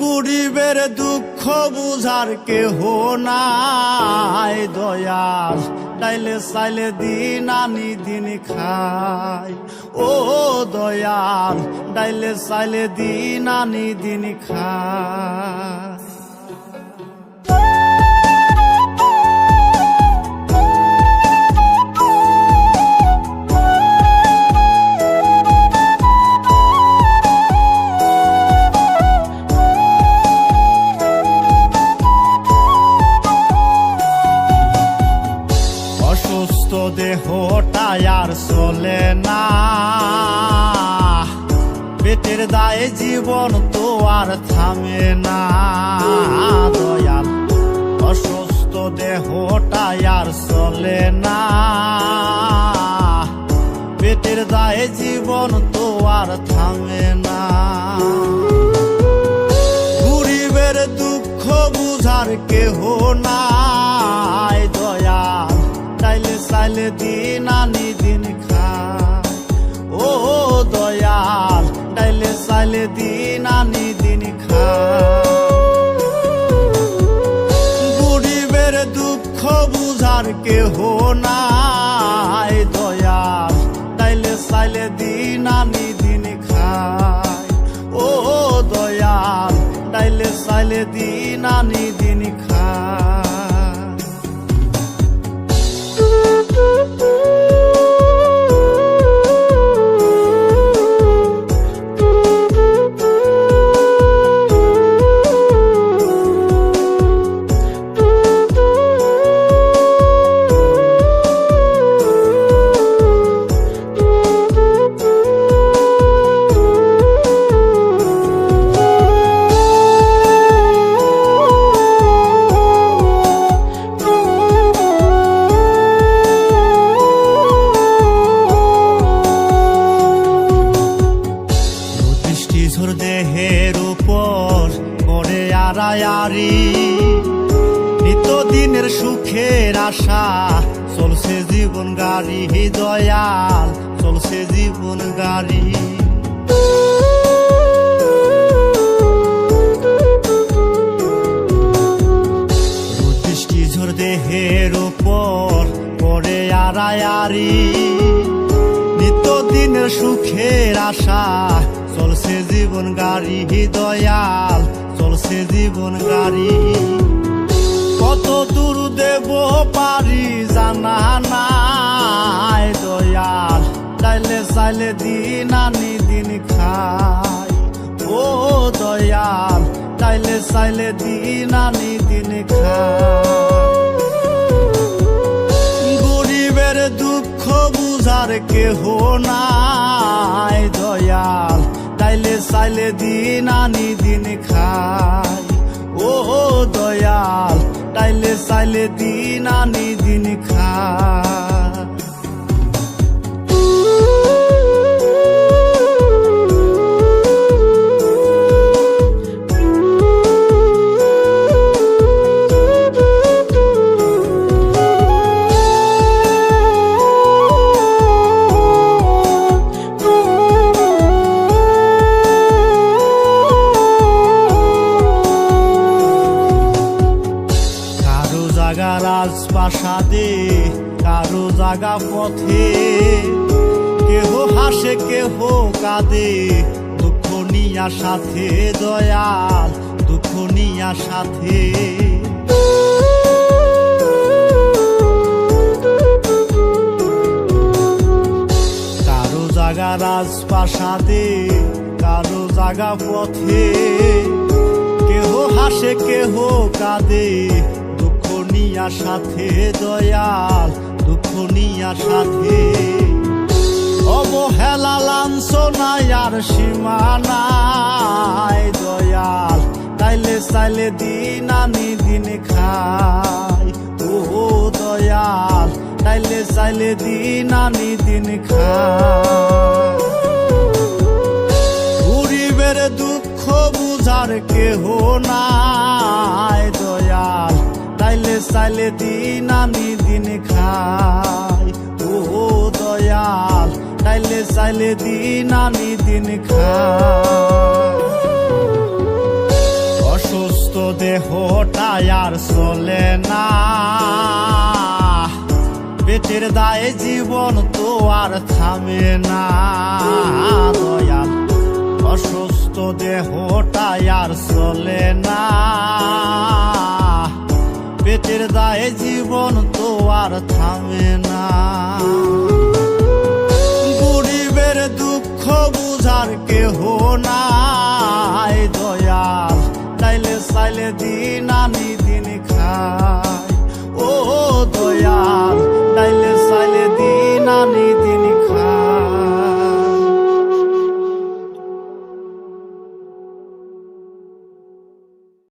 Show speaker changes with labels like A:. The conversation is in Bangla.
A: গরিবের দুঃখ বুঝার কেহ নাই দয়াল, ডাইলে চাইলে দিন আনি দিন খাই। ও দয়াল, ডাইলে চাইলে দিন আনি দিন খাই। অসুস্থ দেহটা আর চলে না, পেটের দায়ে জীবন তো আর থামে না দয়াল। অসুস্থ দেহটা আর চলে না, পেটের দায়ে জীবন তো আর থামে না। গরিবের দুঃখ বুঝার কেহ নাই দয়াল, ডাইলে চাইলে দিন আনি দিন খাই। ও দয়াল, ডাইলে চাইলে দিন আনি দিন খাই। গরিবের দুঃখ বুঝার কেহ নাই দয়াল, ডাইলে চাইলে দিন আনি দিন খাই। ও দয়াল, ডাইলে চাইলে দিন আনি দিন খাই। দেহের উপর করে আড়ায়ারি, নিত্যদিনের সুখের আশা চলছে জীবন গাড়ি দয়াল, চলছে জীবন গাড়ি। বৃষ্টি ঝড় দেহের উপর করে আড়ায়ারি, নিত্যদিনের সুখের আশা চলছে জীবন গাড়ি দয়াল, চলছে জীবন গাড়ি। কত দূর দেব পারি জানা নাই দয়াল, ডাইলে চাইলে দিন আনি দিন খাই। ও দয়াল, ডাইলে চাইলে দিন আনি দিন খাই। গরিবের দুঃখ বুঝার কেহ নাই দয়াল, ডাইলে চাইলে দিন আনি দিন খাই। ও দয়াল, ডাইলে চাইলে দিন আনি দিন খাই। রাজপ্রাসাদে কারো জাগা পথে, কেহ হাসে কেহ কাঁদে দুঃখ নিয়া সাথে দয়াল, দুঃখ নিয়া সাথে। কারো জাগা রাজপ্রাসাদে কারো জাগা পথে, কেহ হাসে কেহ কাঁদে নিয়া সাথে দয়াল, দুঃখ নিয়া সাথে। অবহেলা লাঞ্ছনায় আর সীমা নাই দয়াল, তাইলে চাইলে দিন আনি দিন খাই। ও দয়াল, তাইলে চাইলে দিন আনি দিন খাই। গরিবের দুঃখ বুঝার কেহ নাই দয়াল, তাইলে চাইলে দিন আনি দিন খাই। ও দয়াল, তাইলে চাইলে দিন আনি দিন খাই। অসুস্থ দেহটা আর চলে না, পেটের দায়ে জীবন তো আর থামে না দয়াল। অসুস্থ দেহটা আর চলে না, পেটের দায়ে জীবন তো আর থামে না।